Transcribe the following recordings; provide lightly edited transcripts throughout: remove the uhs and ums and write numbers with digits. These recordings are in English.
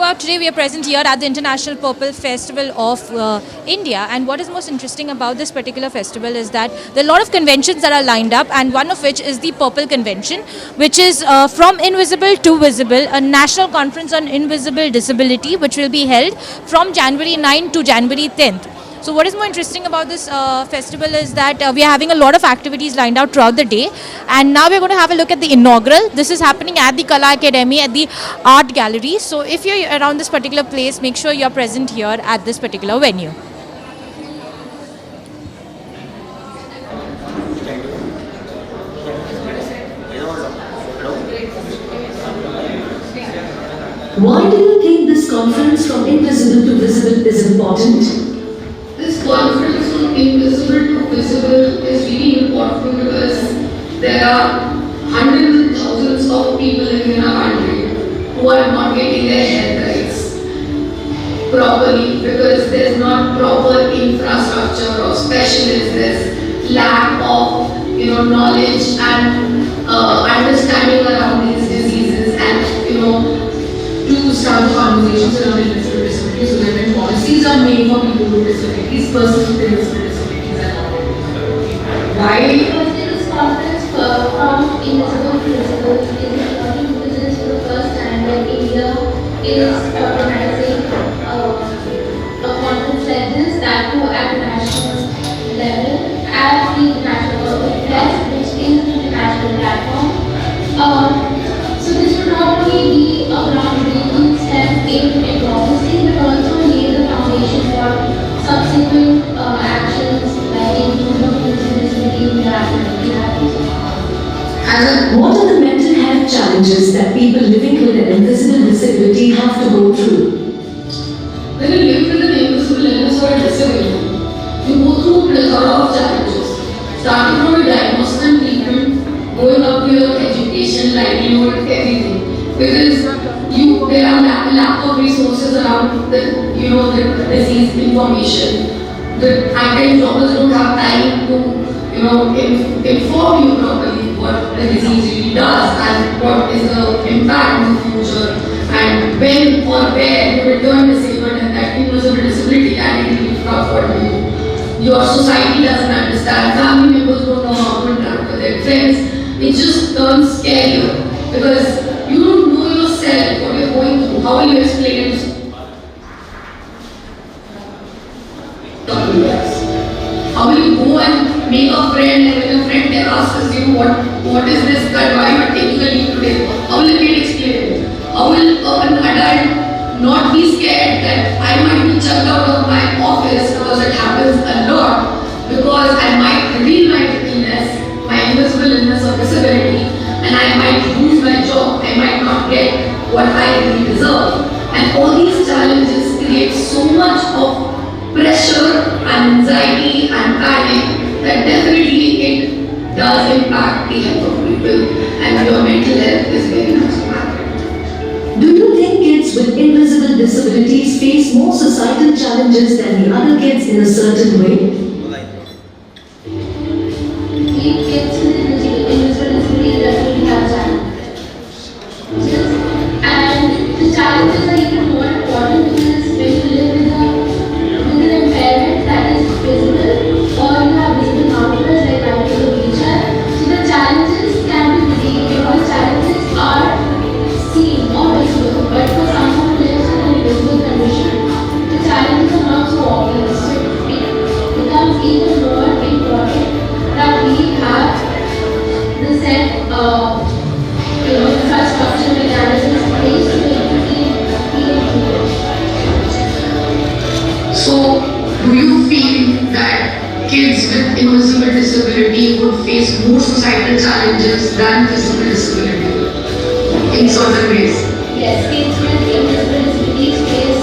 about today, we are present here at the International Purple Festival of India, and what is most interesting about this particular festival is that there are a lot of conventions that are lined up, and one of which is the Purple Convention, which is from invisible to visible, a national conference on invisible disability, which will be held from January 9 to January 10th. So what is more interesting about this festival is that we are having a lot of activities lined out throughout the day, and now we're going to have a look at the inaugural. This is happening at the Kala Academy at the Art Gallery. So if you're around this particular place, make sure you're present here at this particular venue. Why do you think this conference from invisible to visible is important? This conference from invisible to visible is really important because there are hundreds and thousands of people living in our country who are not getting their health rights properly because there is not proper infrastructure of specialists, there's lack of knowledge and understanding around these diseases, and to start conversations around invisible disabilities so that when policies are made for people with disabilities, persons with invisible disabilities are not able. Why? Because this conference from invisible to visible is important because it is for the first time that India is organizing a conference like this, that too at the national level, at the International Purple Fest, which is an international platform. So this will not only be a groundbreaking step in advocacy, but also lay the foundation for subsequent actions like inclusion of disability in activities. What are the mental health challenges that people living with an invisible disability have to go through? When you live with an invisible illness or a disability, you go through a lot of challenges, starting from your diagnosis and treatment, going up to your education, livelihood, everything. Because there are lack of resources around the disease information. The anti jobbers don't have time to inform you properly what the disease really does and what is the impact in the future, and when or where you will turn disabled and that invisible disability category will come for you. Your society doesn't understand, family members don't know how to interact with their friends. It just turns scarier because you don't know yourself what you're going through. How will you explain it to others? How will you go and make a friend, and when your friend asks you what is this, that why you are taking a leave today? How will the kid explain it? How will an adult not be scared that I might be chucked out of my office because it happens a lot, because I might reveal my illness, my invisible illness or disability, and I might lose my job, I might not get what I really deserve. And all these challenges create so much of pressure and anxiety and panic that definitely it does impact the health of people, and your mental health is very much impacted. Do you think kids with invisible disabilities face more societal challenges than the other kids in a certain way? Kids with invisible disabilities definitely have challenges. And the challenges are even more important because when you live with an impairment that is visible, or you have visible counters like riding a wheelchair, so the challenges can be seen, or challenges are seen or visible, but for someone who lives in an invisible condition, the challenges are not so obvious. So it becomes even more important that we have the set infrastructure mechanisms in place to be included. So, do you feel that kids with invisible disability would face more societal challenges than physical disability in certain ways? Yes, kids with invisible disabilities face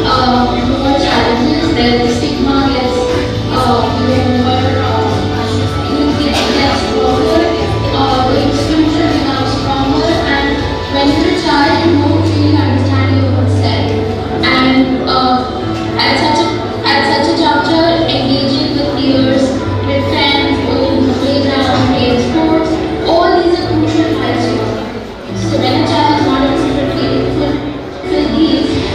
more challenges. The stigma gets gets stronger, the exclusion becomes stronger, and when you're a child, you don't really understand your own self. And at such a juncture, engaging with peers, with friends, going to the playground, playing sports, all these are crucial milestones. So when a child is not able to fulfill these,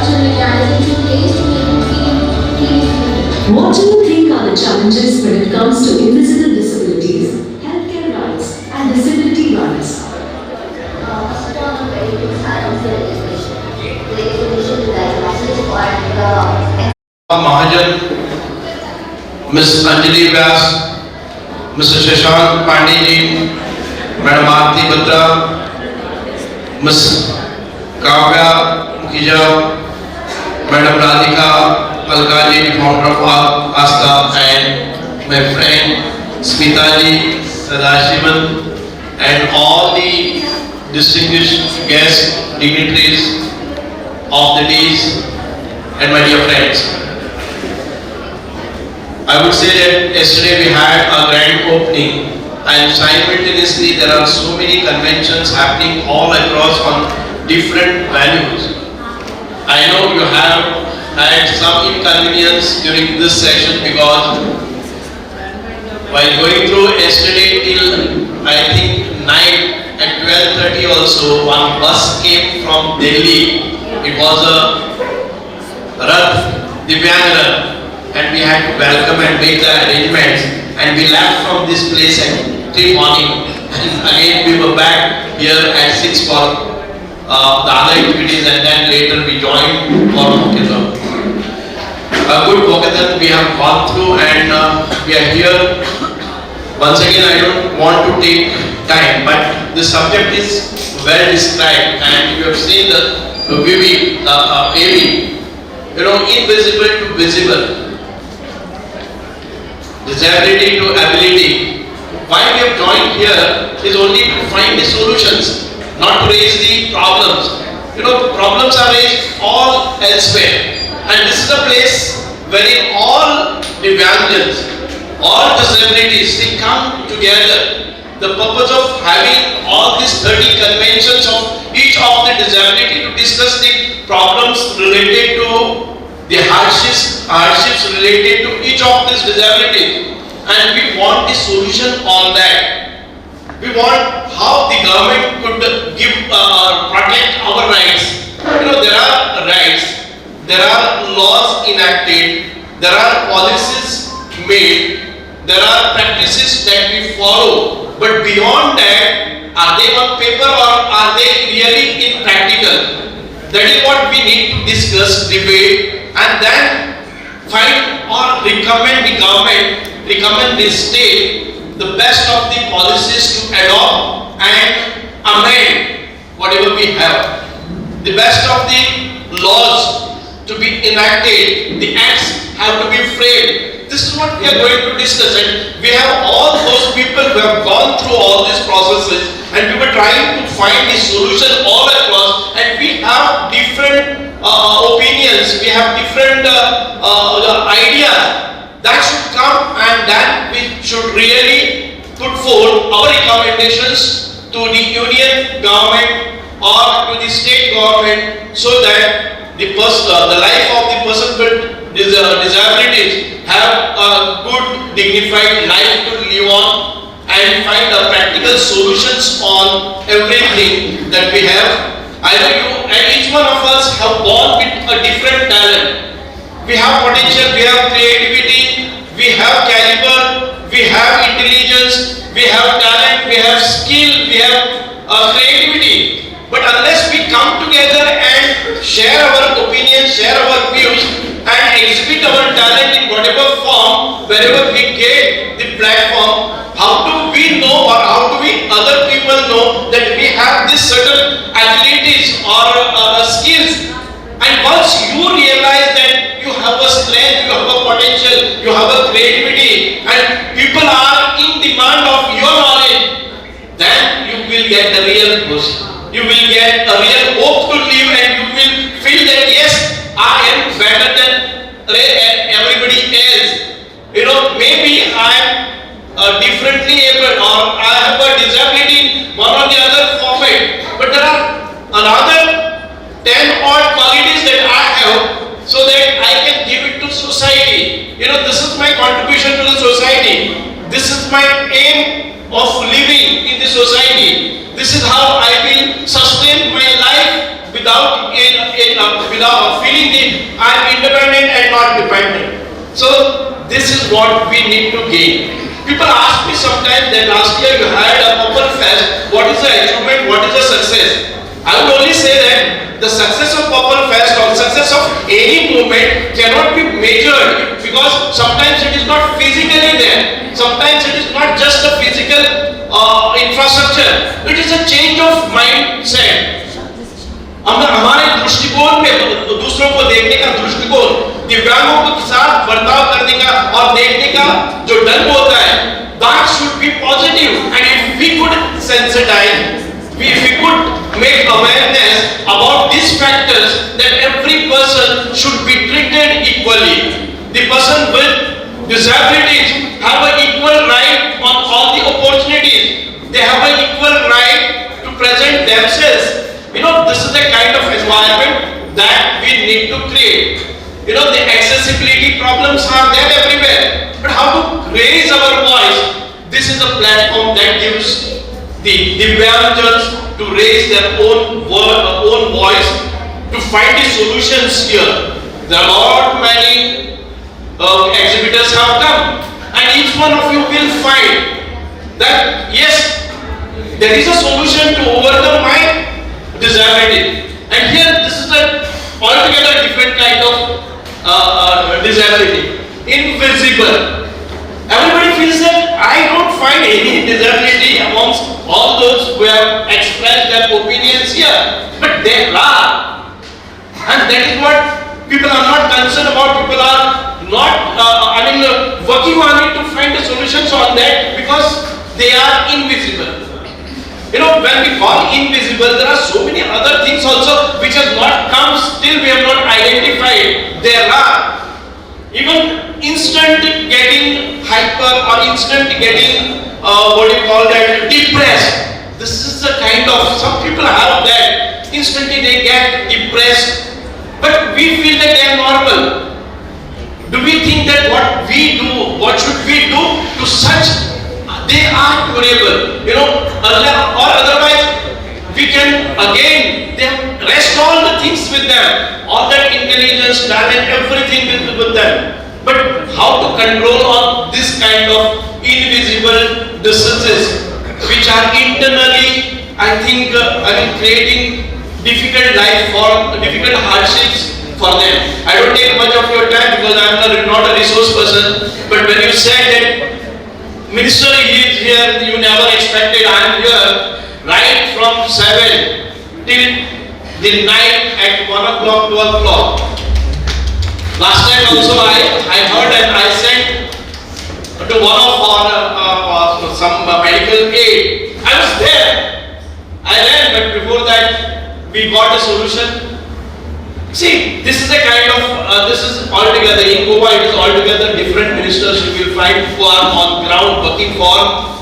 structure mechanisms in place to make it feel included. What do you think are the challenges when it comes to invisible disabilities, healthcare rights, and disability rights? First of all, I'm very big fan of the recognition. The recognition, the diagnosis, or the Mahajan, Ms. Anjali Vyas, Mr. Shashank Pandey ji, Madam Aarti Batra, Ms. Kavya Mukhija, Madam Radhika Alkaji, founder of Asta, and my friend Smita ji, Sadashivan, and all the distinguished guests, dignitaries of the days, and my dear friends. I would say that yesterday we had a grand opening, and simultaneously there are so many conventions happening all across on different venues. I know you have had some inconvenience during this session because while going through yesterday till I think night at 12:30 also, one bus came from Delhi. It was a Rath, Divyang Rath, and we had to welcome and make the arrangements, and we left from this place at 3 morning, and again we were back here at 6 for the other activities, and then later we joined for Mokhitam. A good Mokhitam we have gone through, and we are here. Once again, I don't want to take time, but the subject is well described, and you have seen the VV, AV, invisible to visible, disability to ability. Why we have joined here is only to find the solutions, not to raise the problems. Problems are raised all elsewhere, and this is a place wherein all Divyangjans, all disabilities, they come together. The purpose of having all these 30 conventions of each of the disability to discuss the problems related to the hardships related to each of these disabilities, and we want the solution on that. We want how the government could give protect our rights. There are rights, there are laws enacted, there are policies made, there are practices that we follow, but beyond that, are they on paper or are they really in practical? That is what we need to discuss, debate, and then find or recommend the government, recommend the state the best of the policies to adopt and amend whatever we have. The best of the laws to be enacted, the acts have to be framed. This is what we are going to discuss, and we have all those people who have gone through all these processes, and we were trying to find the solution all across, and we have different opinions, we have different ideas that should come, and then we should really put forth our recommendations to the union government or to the state government, so that the life of the person with disabilities have a good dignified life to live on, and find practical solutions on everything that we have. I know you and each one of us have born with a different talent. We have potential, we have creativity, we have caliber, we have intelligence, we have talent, we have skill, we have creativity. But unless we come together and share our opinions, share our views, and exhibit our talent in whatever form, wherever we get the platform, how do we know, or how do we other people know that we have this certain abilities or skills? And once you realize that you have a strength, you have a potential, you have a creativity, and people are in demand of your knowledge, then you will get the real push. You will get a real hope to live, and you will feel that yes, I am better than everybody else. Maybe I am differently able, or I have a disability in one or the other format, but there are another 10 odd qualities that I have, so that I can give it to society. This is my contribution to the society. This is my aim of living in the society. This is how I will sustain my life with without feeling that I am independent and not dependent. So this is what we need to gain. People ask me sometimes that last year you had a Purple Fest, what is the achievement, what is the success? I would only say that the success of Purple Fest or success of any movement cannot be measured because sometimes it is not physically there. Sometimes it is not just a physical infrastructure. It is a change of mindset. हमारे दृष्टिकोण में दूसरों को देखने का दृष्टिकोण, दिव्यांगों के साथ बर्ताव करने का और देखने का जो ढंग होता है, that should be positive. And if we could sensitize, if we could make awareness about these factors, that every person should be treated equally. The person with disabilities have an equal right on all the opportunities. They have an equal right to present themselves. This is the kind of environment that we need to create. The accessibility problems are there everywhere. But how to raise our voice? This is a platform that gives the Divyangjans to raise their own voice, to find the solutions here. There are not many exhibitors have come, and each one of you will find that yes, there is a solution to overcome my disability. And here this is a altogether different kind of disability. Invisible. Everybody feels that I don't find any disability amongst all those who have expressed their opinions here. But there are. And that is what people are not concerned about. People are not working on it to find the solutions on that because they are invisible. When we call invisible, there are so many other things also which have not come, still we have not identified. There are even instant getting hyper or instant getting depressed. This is the kind of, some people have that, instantly they get depressed, but we feel that they are normal. Do we think that what we do, what should we do to such they are curable, or otherwise we can again rest all the things with them, all that intelligence, talent, everything with them. But how to control on this kind of invisible diseases which are internally, I think, creating difficult life for difficult hardships for them. I don't take much of your time because I am not a resource person. But when you said that Minister is here, you never expected. I am here right from 7 till the night at 1 o'clock, 2 o'clock. Last time also I heard and I sent to one of our some medical aid. I was there. I ran, but before that we got a solution. See, this is a kind of, this is altogether, in Goa it is altogether different ministers you will find who are on ground working for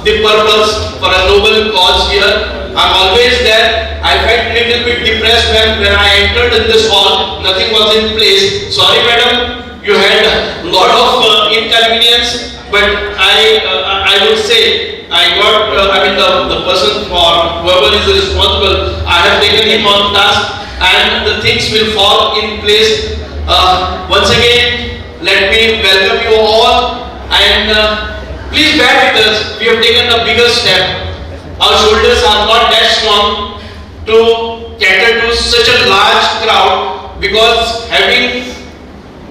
the purpose, for a noble cause here. I'm always there. I felt a little bit depressed when I entered in this hall, nothing was in place. Sorry madam, you had a lot of inconvenience, but I would say, I got, the person for whoever is responsible, I have taken him on task, and the things will fall in place. Once again, let me welcome you all, and please bear with us. We have taken a bigger step. Our shoulders are not that strong to cater to such a large crowd, because having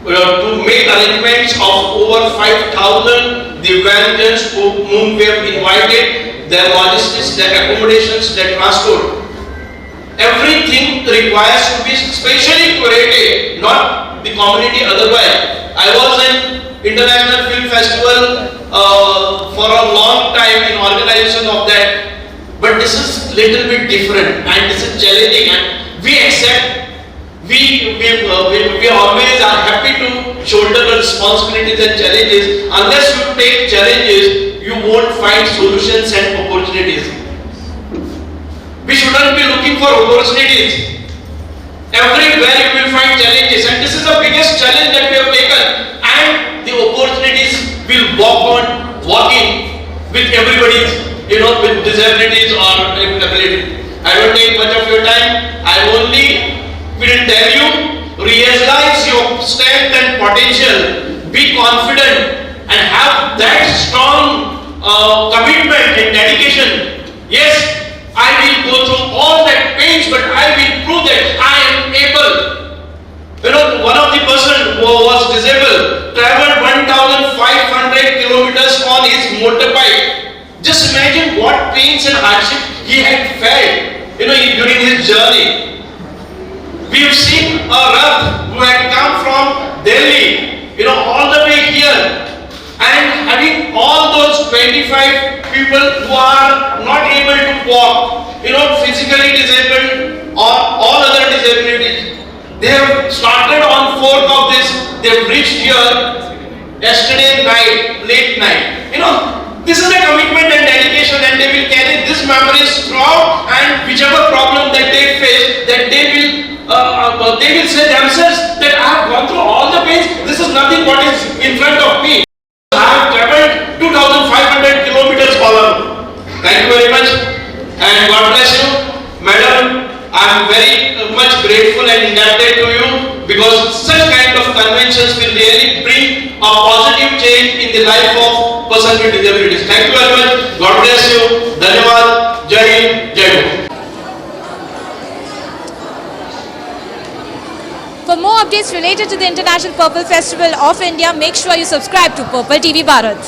to make arrangements of over 5,000 Divyangjans whom we have invited, their logistics, their accommodations, their transport. Everything requires to be specially curated, not the community otherwise. I was in International Film Festival for a long time in organization of that, but this is little bit different and this is challenging, and we accept, we always are happy to shoulder the responsibilities and challenges. Unless you take challenges, you won't find solutions and opportunities. We shouldn't be looking for opportunities. Everywhere you will find challenges, and this is the biggest challenge that we have taken, and the opportunities will walking with everybody's, with disabilities or ability. I don't take much of your time. I only tell you, realize your strength and potential, be confident and have that strong commitment and dedication. Yes, I will go through all that pains, but I will prove that I am able. You know, one of the person who was disabled traveled 1,500 kilometers on his motorbike. Just imagine what pains and hardship he had felt, you know, during his journey. We have seen a Rath who had come from Delhi, you know, all the way here, and having all those 25 people who are not able to walk, you know, physically disabled or all other disabilities. They have started on 4th of this. They have reached here yesterday night, late night. You know, this is a commitment and dedication, and they will carry these memories throughout. And whichever problem that they face, that they will say themselves that I have gone through all the pains. This is nothing what is in front of me. I have traveled 2,500 kilometers all alone. Thank you very much, and God bless you, madam. I am very much grateful and indebted to you, because such kind of conventions will really bring a positive change in the life of person with disabilities. Thank you very much. God bless you. Dhanyawad. Jai Hind. Jai Bhut. For more updates related to the International Purple Festival of India, make sure you subscribe to Purple TV Bharat.